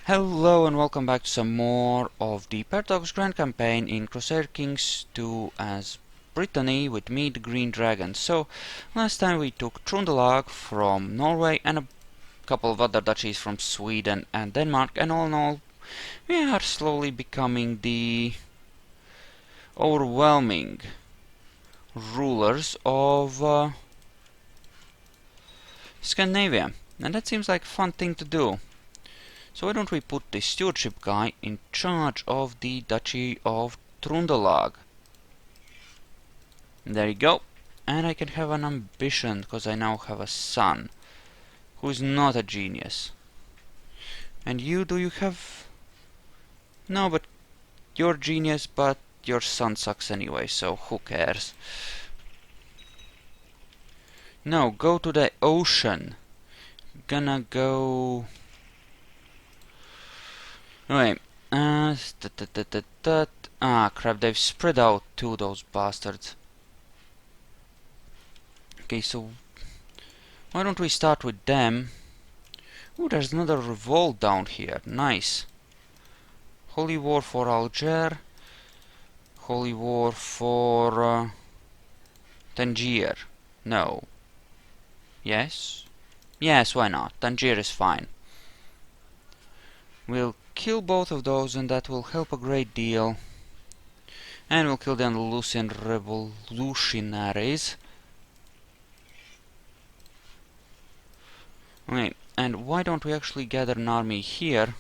Hello and welcome back to some more of the Paradox Grand Campaign in Crusader Kings 2 as Brittany with me, the Green Dragon. So, last time we took Trøndelag from Norway and a couple of other duchies from Sweden and Denmark, and all in all, we are slowly becoming the overwhelming rulers of Scandinavia. And that seems like a fun thing to do. So why don't we put the stewardship guy in charge of the Duchy of Trøndelag? There you go. And I can have an ambition, because I now have a son, who is not a genius. And you, do you have... No, but you're a genius, but your son sucks anyway, so who cares? No, go to the ocean. Gonna go... Wait. Ah, crap, they've spread out too, those bastards. Okay, so why don't we start with them? Ooh, there's another revolt down here. Nice. Holy War for Alger. Holy War for Tangier. No. Yes? Yes, why not? Tangier is fine. We'll kill both of those and that will help a great deal. And we'll kill the Andalusian revolutionaries. Okay, and why don't we actually gather an army here?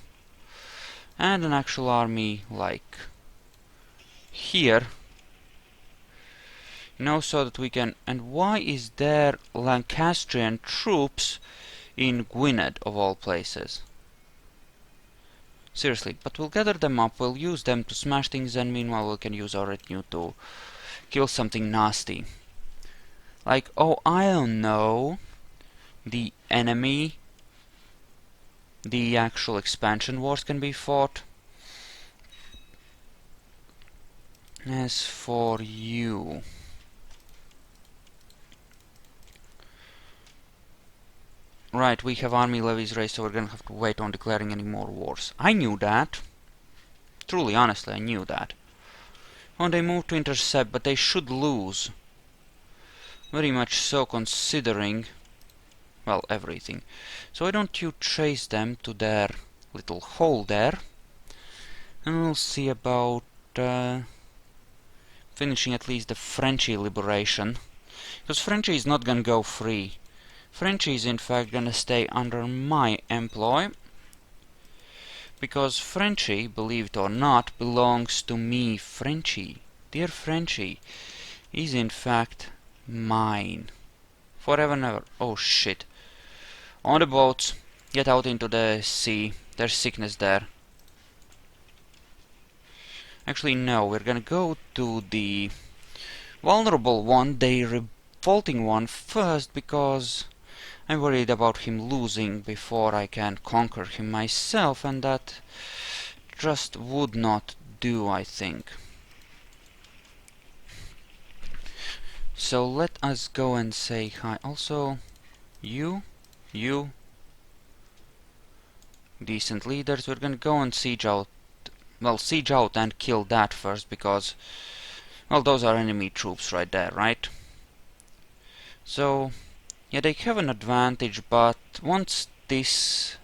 And an actual army, like, here. You know, so that we can... And why is there Lancastrian troops in Gwynedd, of all places? Seriously, but we'll gather them up, we'll use them to smash things, and meanwhile we can use our retinue to kill something nasty. Like, oh, I don't know, the enemy, the actual expansion wars can be fought. As for you... Right, we have army levies raised, so we're gonna have to wait on declaring any more wars. I knew that. Truly, honestly, I knew that. Oh, they moved to intercept, but they should lose. Very much so, considering... well, everything. So why don't you chase them to their little hole there? And we'll see about finishing at least the Frenchy liberation. Because Frenchy is not gonna go free. Frenchy is in fact gonna stay under my employ. Because Frenchy, believe it or not, belongs to me. Frenchy, dear Frenchy, is in fact mine. Forever and ever. Oh shit. On the boats. Get out into the sea. There's sickness there. Actually, no. We're gonna go to the vulnerable one, the revolting one, first, because I'm worried about him losing before I can conquer him myself, and that just would not do, I think. So let us go and say hi. Also, you, decent leaders, we're gonna go and siege out. Well, siege out and kill that first, because, well, those are enemy troops right there, right? So, yeah, they have an advantage, but once this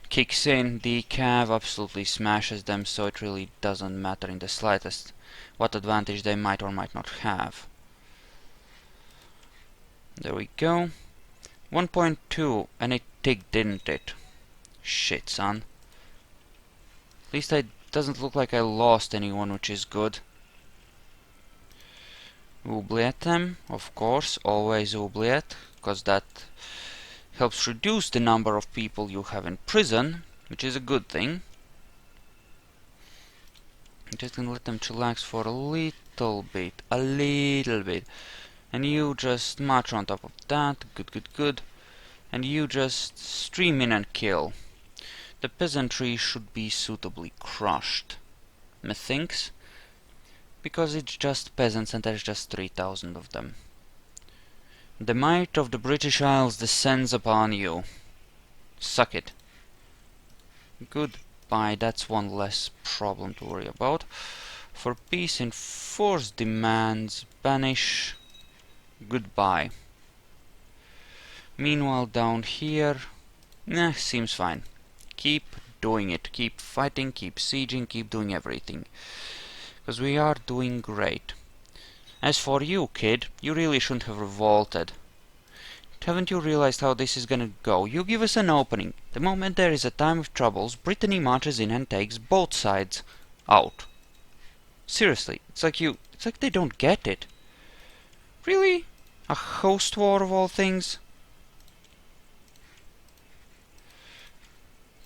kicks in, the cav absolutely smashes them, so it really doesn't matter in the slightest what advantage they might or might not have. There we go. 1.2, and it ticked, didn't it? Shit, son. At least it doesn't look like I lost anyone, which is good. Oubliette them, of course, always oubliette, because that helps reduce the number of people you have in prison, which is a good thing. I'm just gonna let them chillax for a little bit, and you just march on top of that, good, and you just stream in and kill. The peasantry should be suitably crushed, methinks. Because it's just peasants and there's just 3,000 of them. The might of the British Isles descends upon you. Suck it. Goodbye, that's one less problem to worry about. For peace, enforce demands, banish, goodbye. Meanwhile, down here, seems fine. Keep doing it, keep fighting, keep sieging, keep doing everything. Because we are doing great. As for you, kid, you really shouldn't have revolted. Haven't you realized how this is gonna go? You give us an opening. The moment there is a time of troubles, Brittany marches in and takes both sides out. Seriously, it's like they don't get it. Really? A host war of all things?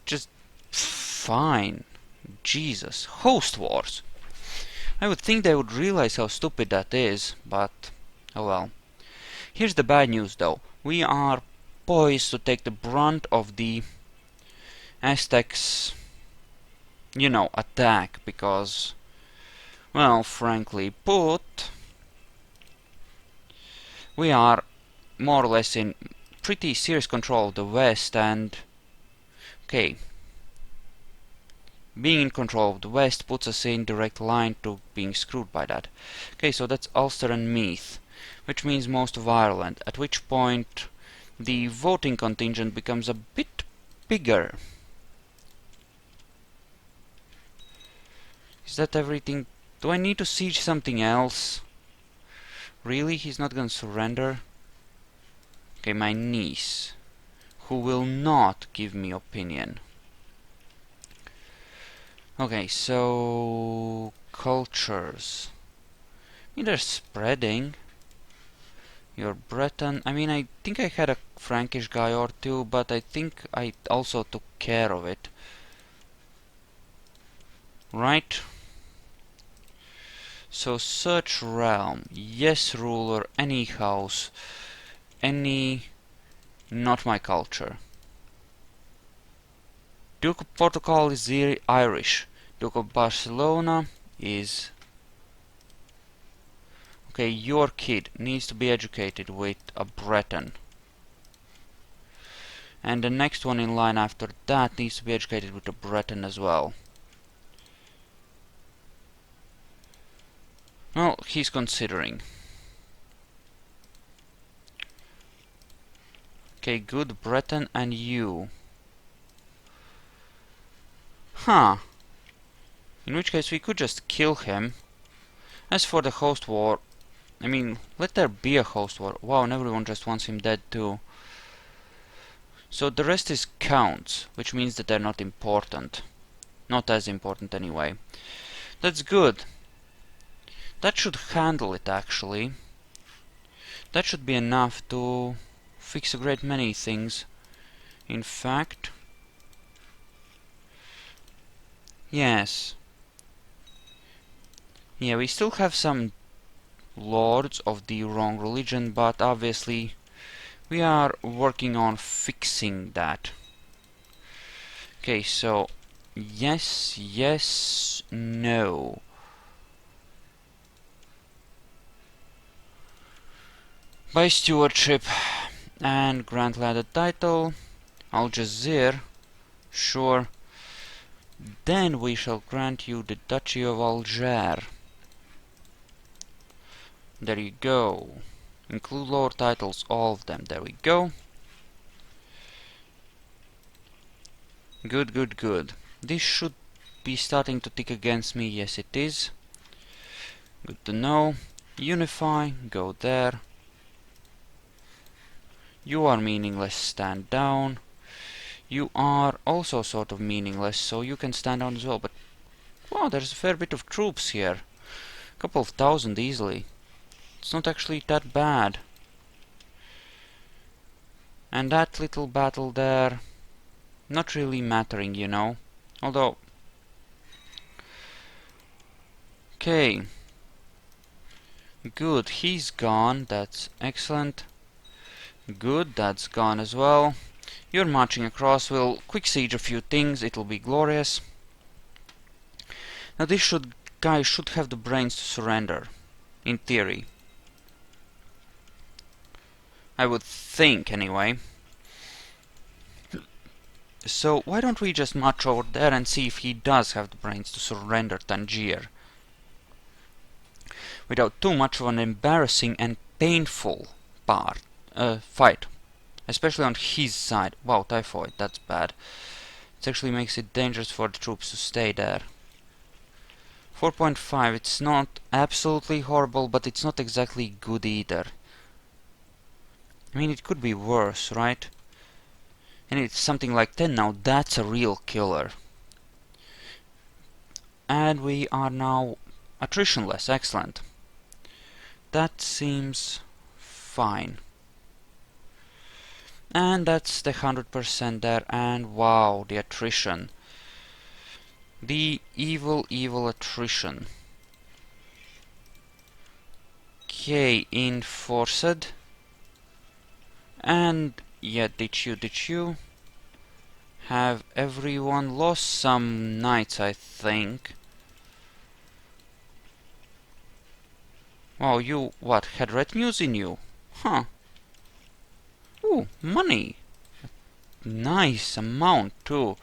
Just fine. Jesus, host wars. I would think they would realize how stupid that is, but oh well. Here's the bad news though. We are poised to take the brunt of the Aztecs, attack, because, well, frankly put, we are more or less in pretty serious control of the West, and okay, being in control of the West puts us in direct line to being screwed by that. Okay, so that's Ulster and Meath, which means most of Ireland, at which point the voting contingent becomes a bit bigger. Is that everything? Do I need to siege something else? Really? He's not gonna surrender? Okay, my niece, who will not give me opinion. Okay, so cultures. I mean, they're spreading. You're Breton. I mean, I think I had a Frankish guy or two, but I think I also took care of it. Right? So search realm. Yes, ruler. Any house. Any... Not my culture. Duke of Portugal is Irish. Duke of Barcelona is... Okay, your kid needs to be educated with a Breton. And the next one in line after that needs to be educated with a Breton as well. Well, he's considering. Okay, good, Breton, and you. Huh. In which case we could just kill him. As for the host war, I mean, let there be a host war. Wow, and everyone just wants him dead too. So the rest is counts, which means that they're not important. Not as important anyway. That's good. That should handle it, actually. That should be enough to fix a great many things. In fact... Yes. Yeah, we still have some lords of the wrong religion, but obviously we are working on fixing that. Okay, so yes, yes, no. By stewardship and grant ladder title, Al Jazeer, sure. Then we shall grant you the Duchy of Alger. There you go. Include lower titles, all of them. There we go. Good, good, good. This should be starting to tick against me. Yes, it is. Good to know. Unify, go there. You are meaningless, stand down. You are also sort of meaningless, so you can stand down as well. But, wow, there's a fair bit of troops here. A couple of thousand easily. It's not actually that bad. And that little battle there, not really mattering, you know. Although... Okay. Good, he's gone. That's excellent. Good, that's gone as well. You're marching across. We'll quick siege a few things. It'll be glorious. Now this guy should have the brains to surrender. In theory. I would think, anyway. So why don't we just march over there and see if he does have the brains to surrender Tangier without too much of an embarrassing and painful fight, especially on his side. Wow, typhoid, that's bad. It actually makes it dangerous for the troops to stay there. 4.5, it's not absolutely horrible, but it's not exactly good either. I mean, it could be worse, right? And it's something like 10 now, that's a real killer. And we are now attritionless, excellent. That seems fine. And that's the 100% there, and wow, the attrition. The evil, evil attrition. Okay, enforced. And yeah, did you have everyone lost some knights, I think. Wow, you what, had retinues in you? Huh. Ooh, money. Nice amount too.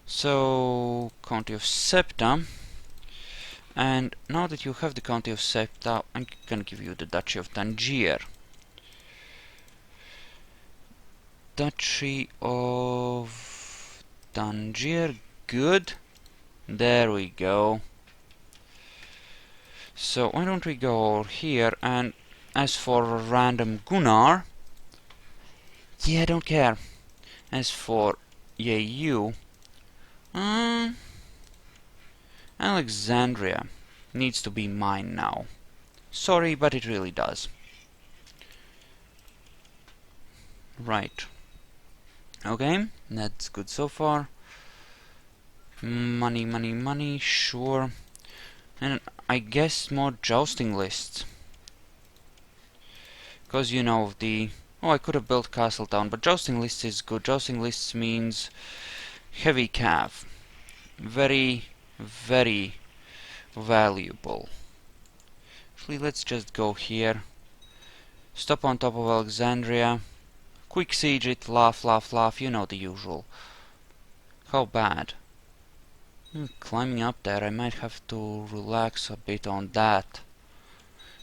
So, County of Septa. And now that you have the County of Septa, I'm gonna give you the Duchy of Tangier. Duchy of Tangier, good. There we go. So why don't we go over here, and as for random Gunnar, yeah, I don't care. As for you, Alexandria needs to be mine now. Sorry, but it really does. Right. Okay, that's good so far. Money, money, money, sure. And I guess more jousting lists. Because you know the... Oh, I could have built Castletown, but jousting lists is good. Jousting lists means heavy cav. Very, very valuable. Actually, let's just go here. Stop on top of Alexandria. Quick siege it, laugh, laugh, laugh, you know the usual. How bad? Climbing up there, I might have to relax a bit on that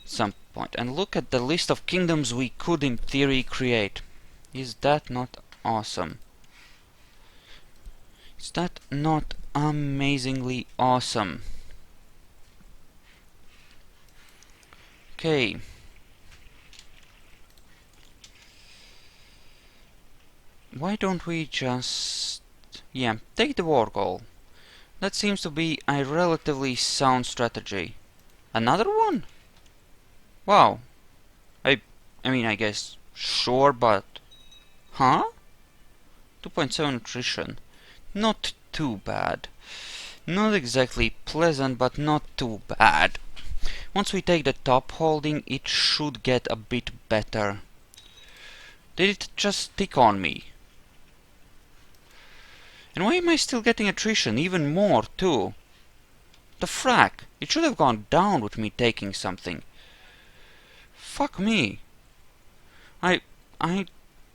at some point. And look at the list of kingdoms we could in theory create. Is that not awesome? Is that not amazingly awesome? Okay. Why don't we just... yeah, take the war goal. That seems to be a relatively sound strategy. Another one? Wow. I mean, I guess, sure, but... Huh? 2.7 attrition. Not too bad. Not exactly pleasant, but not too bad. Once we take the top holding, it should get a bit better. Did it just stick on me? And why am I still getting attrition? Even more, too. The frack! It should have gone down with me taking something. Fuck me. I'm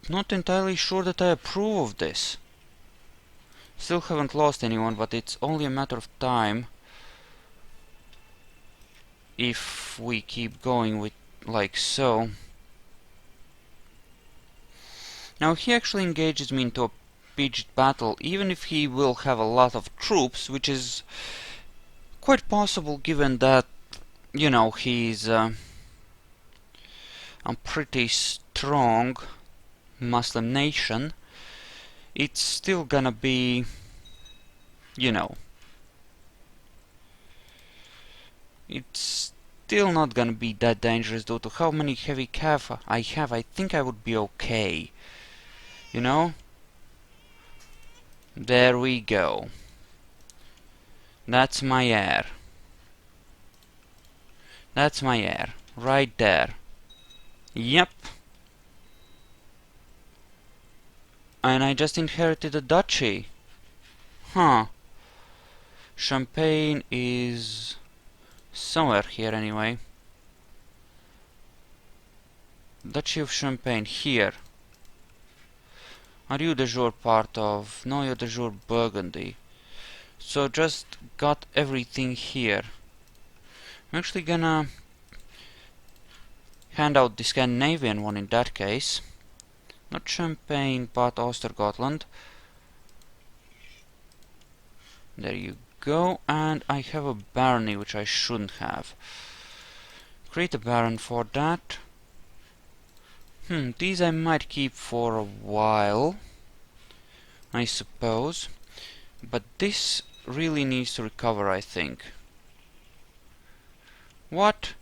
not entirely sure that I approve of this. Still haven't lost anyone, but it's only a matter of time if we keep going with like so. Now he actually engages me into a pitched battle, even if he will have a lot of troops, which is quite possible given that, you know, he's a pretty strong Muslim nation. It's still gonna be, you know, it's still not gonna be that dangerous due to how many heavy cav I have. I think I would be okay. You know? There we go. That's my heir. That's my heir. Right there. Yep. And I just inherited a duchy. Huh. Champagne is somewhere here anyway. Duchy of Champagne, here. Are you de jure part of... No, you're de jure Burgundy. So just got everything here. I'm actually gonna hand out the Scandinavian one in that case. Not Champagne, but Östergötland. There you go. And I have a barony, which I shouldn't have. Create a baron for that. These I might keep for a while, I suppose. But this really needs to recover, I think. What?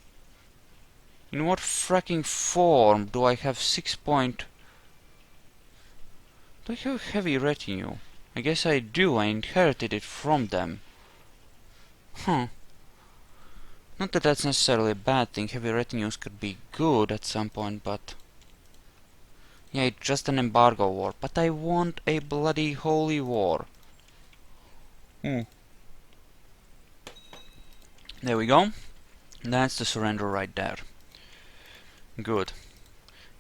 In what fracking form do I have 6 point... Do I have heavy retinue? I guess I do. I inherited it from them. Huh. Not that that's necessarily a bad thing. Heavy retinues could be good at some point, but... Yeah, it's just an embargo war. But I want a bloody holy war. There we go. That's the surrender right there. Good.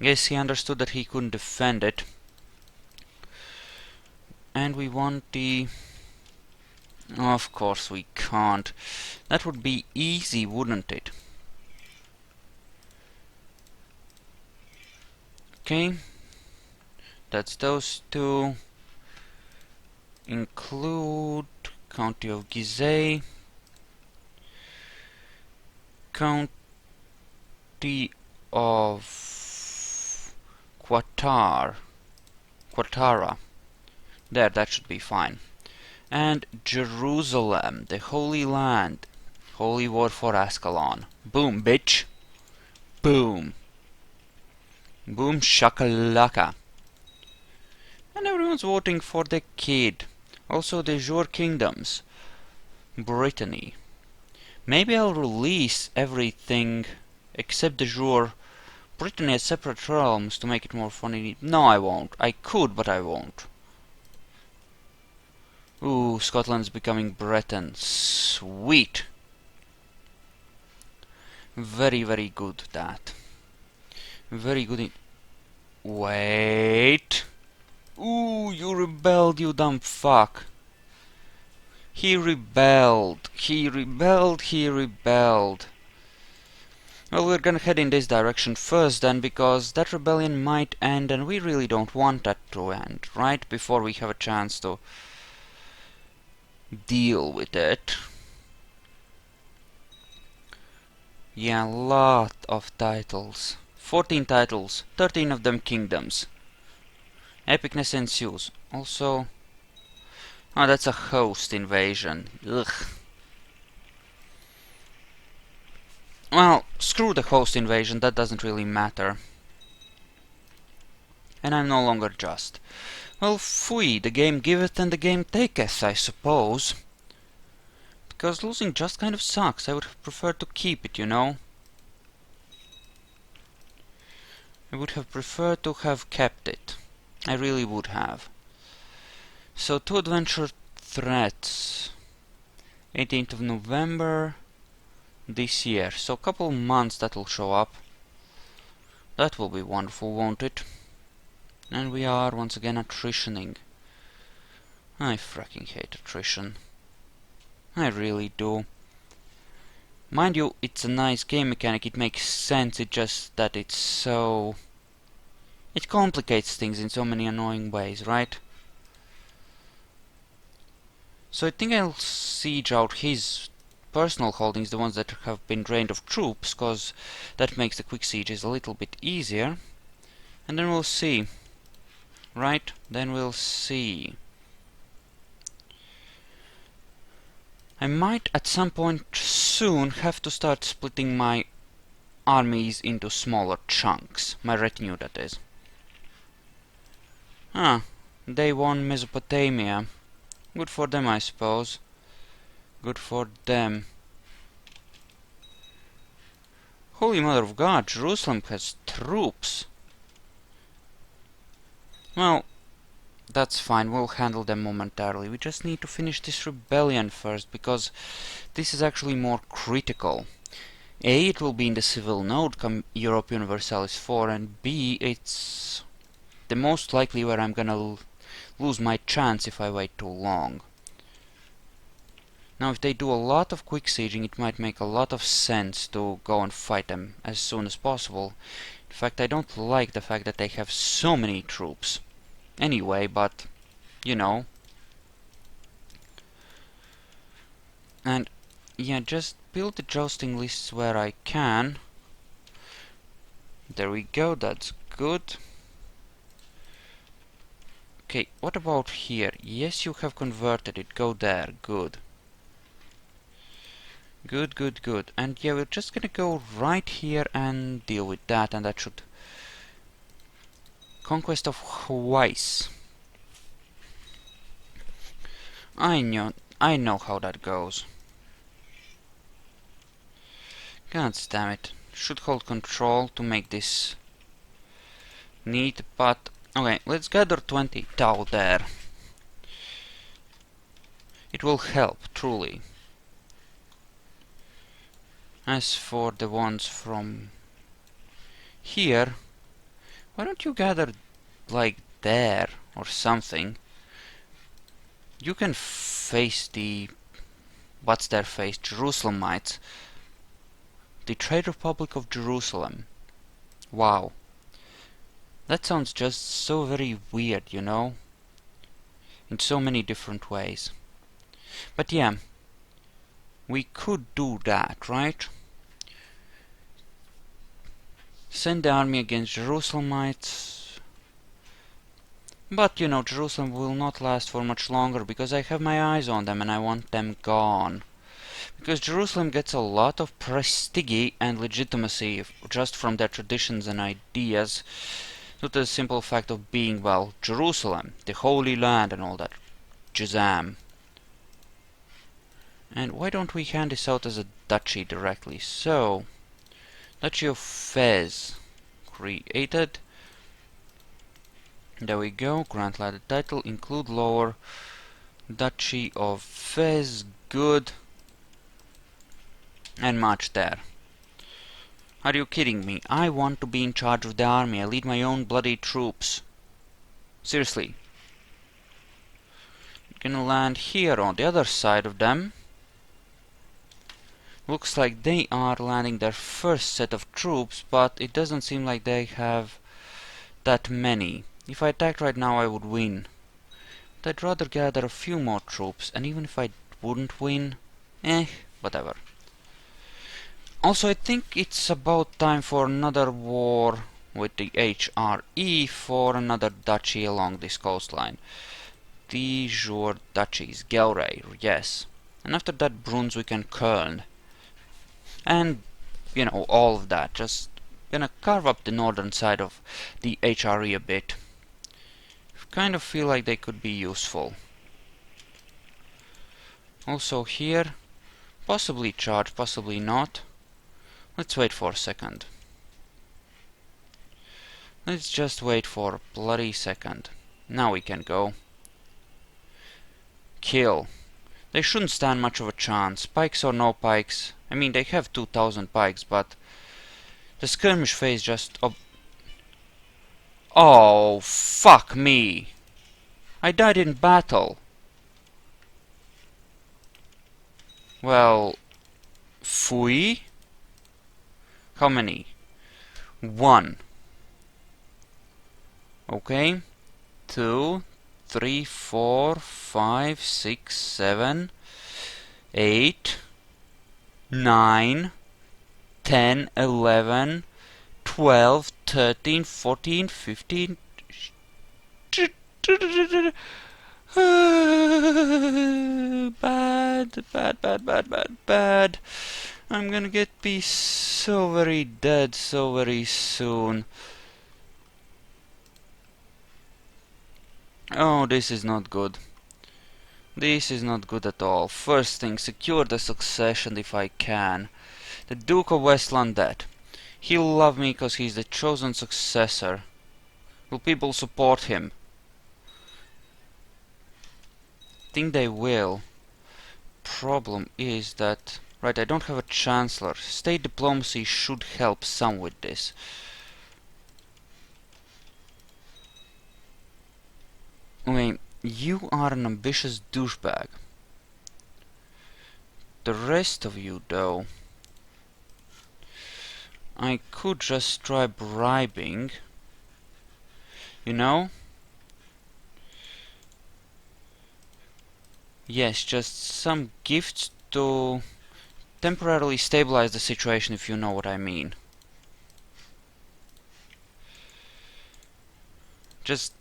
Guess he understood that he couldn't defend it. And we want the... Of course we can't. That would be easy, wouldn't it? Okay. That's those two. Include County of Gizeh. County of Quatara. There, that should be fine. And Jerusalem, the Holy Land. Holy War for Ascalon. Boom, bitch. Boom. Boom shakalaka. And everyone's voting for the kid. Also the jure kingdoms. Brittany. Maybe I'll release everything except the jure Brittany as separate realms to make it more funny. No, I won't. I could, but I won't. Ooh, Scotland's becoming Breton. Sweet. Very, very good, that. Very good. Wait. Ooh, you rebelled, you dumb fuck. He rebelled. He rebelled. He rebelled. Well, we're gonna head in this direction first then, because that rebellion might end, and we really don't want that to end, right? Before we have a chance to deal with it. Yeah, lot of titles. 14 titles, 13 of them kingdoms. Epicness ensues. Also... Oh, that's a host invasion. Ugh. Well, screw the host invasion, that doesn't really matter. And I'm no longer just. Well, fui, the game giveth and the game taketh, I suppose. Because losing just kind of sucks. I would have preferred to keep it, you know. I would have preferred to have kept it. I really would have. So, 2 adventure threats. 18th of November this year. So, a couple months that'll show up. That will be wonderful, won't it? And we are once again attritioning. I fracking hate attrition. I really do. Mind you, it's a nice game mechanic, it makes sense, it's just that it's so... It complicates things in so many annoying ways, right? So I think I'll siege out his personal holdings, the ones that have been drained of troops, cause that makes the quick sieges a little bit easier. And then we'll see. Right? Then we'll see. I might at some point soon have to start splitting my armies into smaller chunks. My retinue, that is. Ah, they won Mesopotamia. Good for them, I suppose. Good for them. Holy Mother of God, Jerusalem has troops. Well, that's fine, we'll handle them momentarily. We just need to finish this rebellion first, because this is actually more critical. A, it will be in the civil node come Europe Universalis 4, and B, it's the most likely where I'm gonna lose my chance if I wait too long. Now if they do a lot of quick sieging, it might make a lot of sense to go and fight them as soon as possible. In fact, I don't like the fact that they have so many troops. Anyway, but, you know. And, yeah, just build the jousting lists where I can. There we go, that's good. Okay, what about here? Yes, you have converted it, go there, good. Good, good, good. And yeah, we're just gonna go right here and deal with that, and that should... Conquest of Hawaii. I know how that goes. God damn it. Should hold control to make this neat, but... Okay, let's gather 20 Tau there. It will help, truly. As for the ones from here, why don't you gather like there or something? You can face the... What's their face? Jerusalemites. The Trade Republic of Jerusalem. Wow. That sounds just so very weird, you know? In so many different ways. But yeah, we could do that, right? Send the army against Jerusalemites. But, you know, Jerusalem will not last for much longer because I have my eyes on them and I want them gone. Because Jerusalem gets a lot of prestige and legitimacy just from their traditions and ideas, due to the simple fact of being, well, Jerusalem, the Holy Land and all that jazam. And why don't we hand this out as a duchy directly? So, Duchy of Fez created. There we go, grant ladder title, include lower. Duchy of Fez, good. And march there. Are you kidding me? I want to be in charge of the army. I lead my own bloody troops. Seriously. Gonna land here on the other side of them. Looks like they are landing their first set of troops, but it doesn't seem like they have that many. If I attacked right now, I would win. But I'd rather gather a few more troops, and even if I wouldn't win, whatever. Also, I think it's about time for another war with the HRE for another duchy along this coastline. De jure duchies, Gelre, yes. And after that, Brunswick and Köln. And, you know, all of that. Just gonna carve up the northern side of the HRE a bit. Kind of feel like they could be useful. Also here, possibly charge, possibly not. Let's wait for a second. Let's just wait for a bloody second. Now we can go. Kill. They shouldn't stand much of a chance. Pikes or no pikes. I mean, they have 2000 pikes, but the skirmish phase just... Oh, fuck me! I died in battle. Well... Fui? How many? 1. Okay. 2, 3, 4, 5, 6, 7, 8, 9, 10, 11, 12, 13, 14, 15... Bad. I'm gonna be so very dead so very soon. Oh, this is not good. This is not good at all. First thing, secure the succession if I can. The Duke of Westland dead. He'll love me because he's the chosen successor. Will people support him? Think they will. Problem is that... Right, I don't have a chancellor. State diplomacy should help some with this. Okay, you are an ambitious douchebag. The rest of you, though, I could just try bribing. You know? Yes, just some gifts to temporarily stabilize the situation, if you know what I mean. Just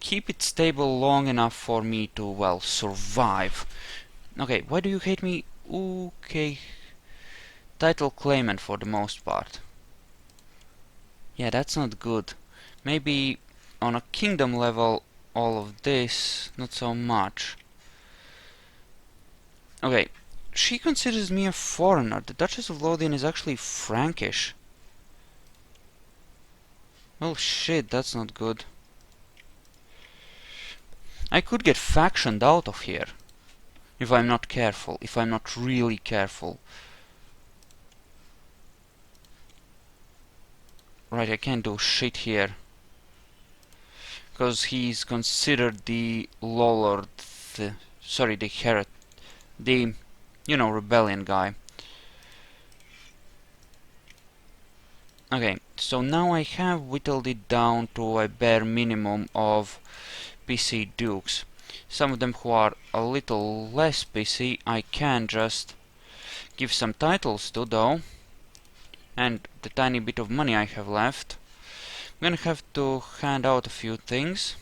keep it stable long enough for me to, well, survive. Okay, why do you hate me? Okay. Title claimant for the most part. Yeah, that's not good. Maybe on a kingdom level, all of this, not so much. Okay, she considers me a foreigner. The Duchess of Lothian is actually Frankish. Well, shit, that's not good. I could get factioned out of here. If I'm not careful. If I'm not really careful. Right, I can't do shit here. Because he's considered the Lolord... sorry, the Herod... the, you know, rebellion guy. Okay, so now I have whittled it down to a bare minimum of PC dukes. Some of them who are a little less PC I can just give some titles to, though. And the tiny bit of money I have left, I'm gonna have to hand out a few things.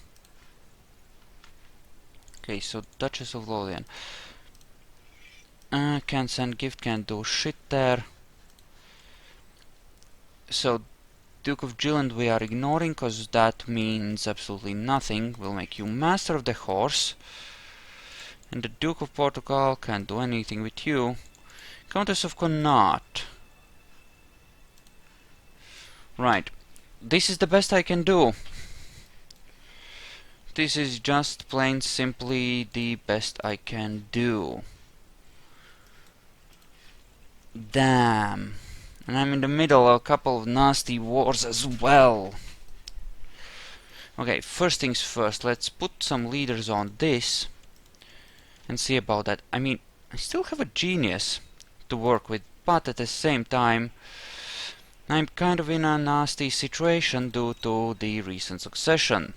Okay, so Duchess of Lothian. Can't send gift, can't do shit there. So Duke of Gilland we are ignoring, cause that means absolutely nothing. We'll make you Master of the Horse. And the Duke of Portugal can't do anything with you. Countess of Connaught. Right. This is the best I can do. This is just plain simply the best I can do. Damn. And I'm in the middle of a couple of nasty wars as well. Okay, first things first, let's put some leaders on this and see about that. I mean, I still have a genius to work with, but at the same time, I'm kind of in a nasty situation due to the recent succession.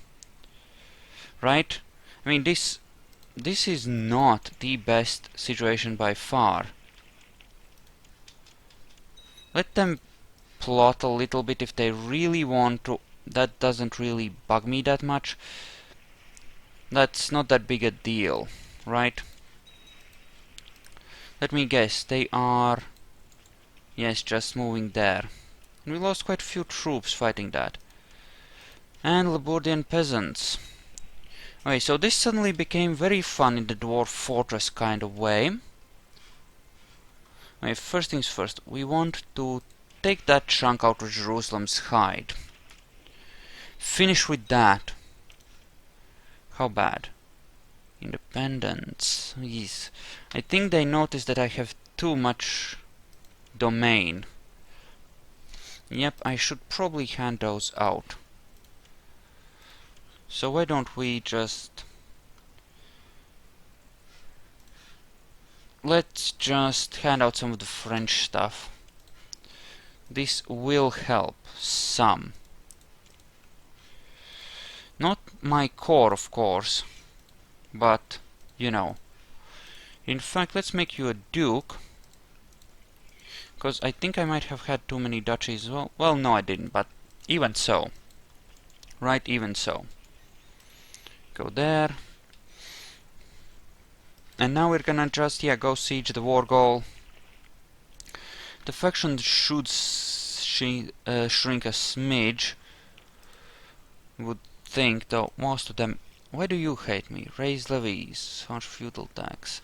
Right? I mean, this is not the best situation by far. Let them plot a little bit if they really want to. That doesn't really bug me that much. That's not that big a deal, right? Let me guess, they are... yes, just moving there. And we lost quite a few troops fighting that. And Laburdian peasants. Okay, so this suddenly became very fun in the dwarf fortress kind of way. Okay, first things first, we want to take that chunk out of Jerusalem's hide. Finish with that. How bad? Independence. Yes. I think they noticed that I have too much domain. Yep, I should probably hand those out. So why don't we just... let's just hand out some of the French stuff. This will help some. Not my core, of course, but, you know. In fact, let's make you a duke, because I think I might have had too many duchies. Well, no, I didn't, but even so. Right, even so. Go there. And now we're gonna just, yeah, go siege the war goal. The faction should shrink a smidge. Would think, though, most of them... why do you hate me? Raise levies, harsh feudal tax.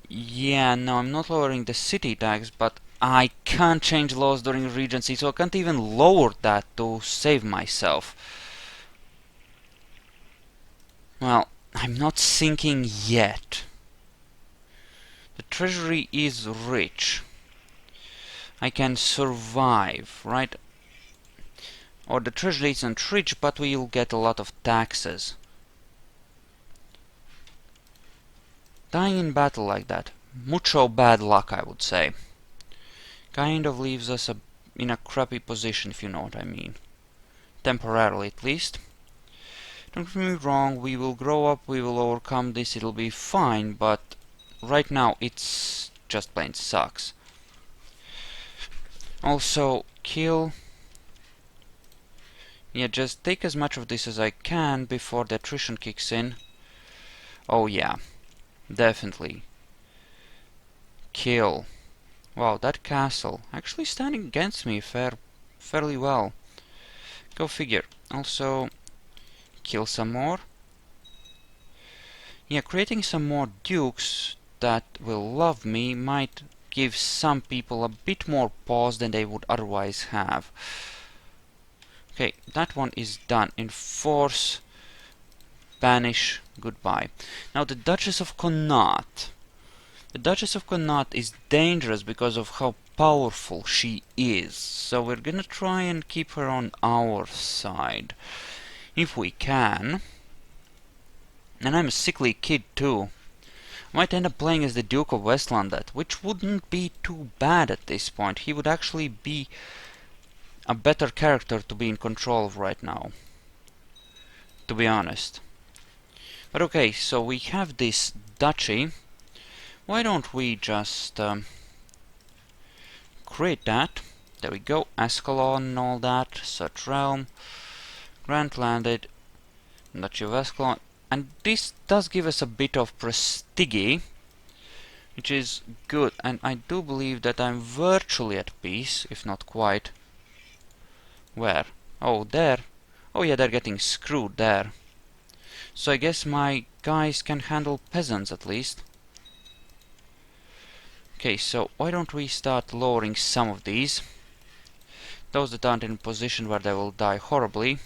Yeah, no, I'm not lowering the city tax, but I can't change laws during Regency, so I can't even lower that to save myself. Well, I'm not sinking yet. The treasury is rich. I can survive, right? Or the treasury isn't rich, but we'll get a lot of taxes. Dying in battle like that. Mucho bad luck, I would say. Kind of leaves us in a crappy position, if you know what I mean. Temporarily, at least. Don't get me wrong, we will grow up, we will overcome this, it'll be fine, but right now it's just plain sucks. Also, kill. Yeah, just take as much of this as I can before the attrition kicks in. Oh yeah, definitely. Kill. Wow, that castle actually standing against me fairly well. Go figure. Also, kill some more. Yeah, creating some more dukes that will love me might give some people a bit more pause than they would otherwise have. Okay, that one is done. Enforce, banish, goodbye. Now the Duchess of Connaught. The Duchess of Connaught is dangerous because of how powerful she is. So we're gonna try and keep her on our side. If we can. And I'm a sickly kid too. Might end up playing as the Duke of Westlandet, which wouldn't be too bad at this point. He would actually be a better character to be in control of right now, to be honest. But okay, so we have this duchy. Why don't we just create that? There we go, Ascalon and all that, such realm, Grant landed, Duchy of Ascalon. And this does give us a bit of prestige, which is good, and I do believe that I'm virtually at peace, if not quite. Where? Oh, there. Oh yeah, they're getting screwed there. So I guess my guys can handle peasants at least. Okay, so why don't we start lowering some of these? Those that aren't in a position where they will die horribly.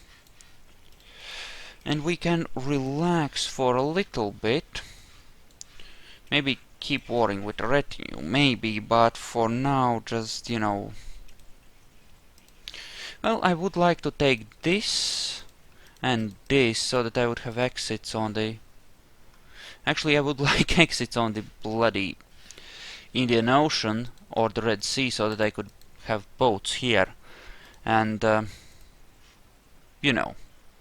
And we can relax for a little bit. Maybe keep warring with the retinue, maybe, but for now, just, you know... Well, I would like to take this and this so that I would have exits on the... Actually, I would like exits on the bloody Indian Ocean or the Red Sea so that I could have boats here. And, you know,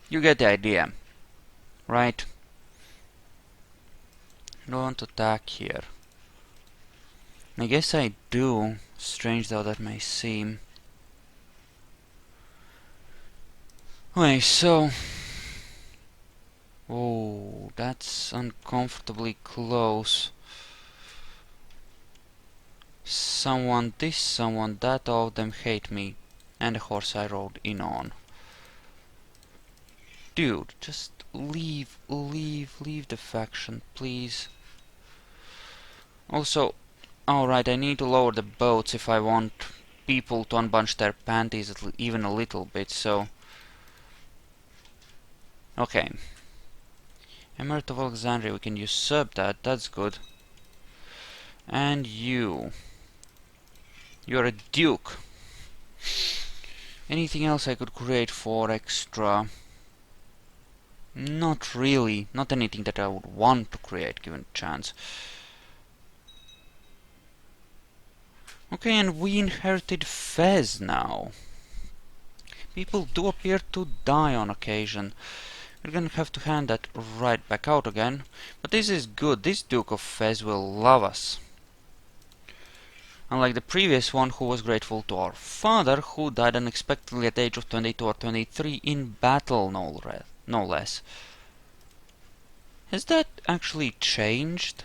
you get the idea, right? Don't attack here. I guess I do, strange though that may seem. Okay, so... Oh, that's uncomfortably close. Someone this, someone that, all of them hate me. And the horse I rode in on. Dude, just leave the faction, please. Also, alright, I need to lower the boats if I want people to unbunch their panties even a little bit, so... Okay. Emirate of Alexandria, we can usurp that, that's good. And you. You're a duke. Anything else I could create for extra? Not really. Not anything that I would want to create given a chance. Okay, and we inherited Fez now. People do appear to die on occasion. We're gonna have to hand that right back out again. But this is good. This Duke of Fez will love us. Unlike the previous one, who was grateful to our father, who died unexpectedly at the age of 22 or 23 in battle, no less. Has that actually changed?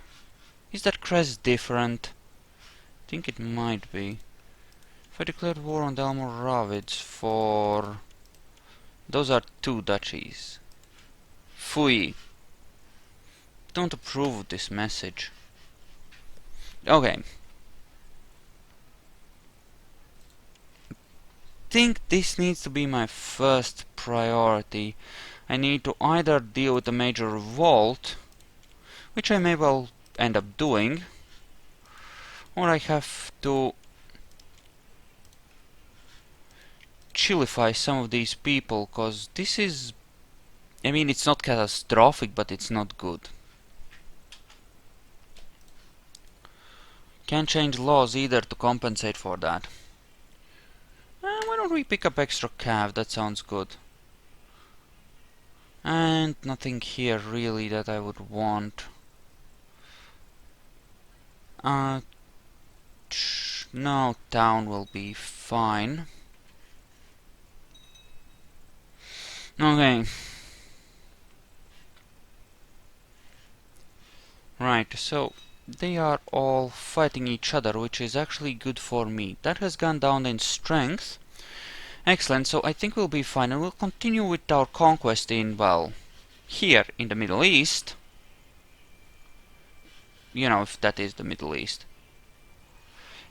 Is that crest different? I think it might be. If I declared war on the Almoravids for... Those are two duchies. Fui. Don't approve of this message. Okay. Think this needs to be my first priority. I need to either deal with a major revolt, which I may well end up doing, or I have to chillify some of these people, cause this is... I mean, it's not catastrophic, but it's not good. Can't change laws either to compensate for that. Why don't we pick up extra cav? That sounds good. And nothing here really that I would want. No, town will be fine. Okay. Right, so they are all fighting each other, which is actually good for me. That has gone down in strength. Excellent, so I think we'll be fine, and we'll continue with our conquest in, well, here in the Middle East. You know, if that is the Middle East.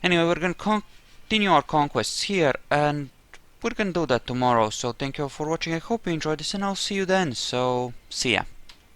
Anyway, we're gonna continue our conquests here, and we're gonna do that tomorrow. So thank you all for watching. I hope you enjoyed this, and I'll see you then. So, see ya.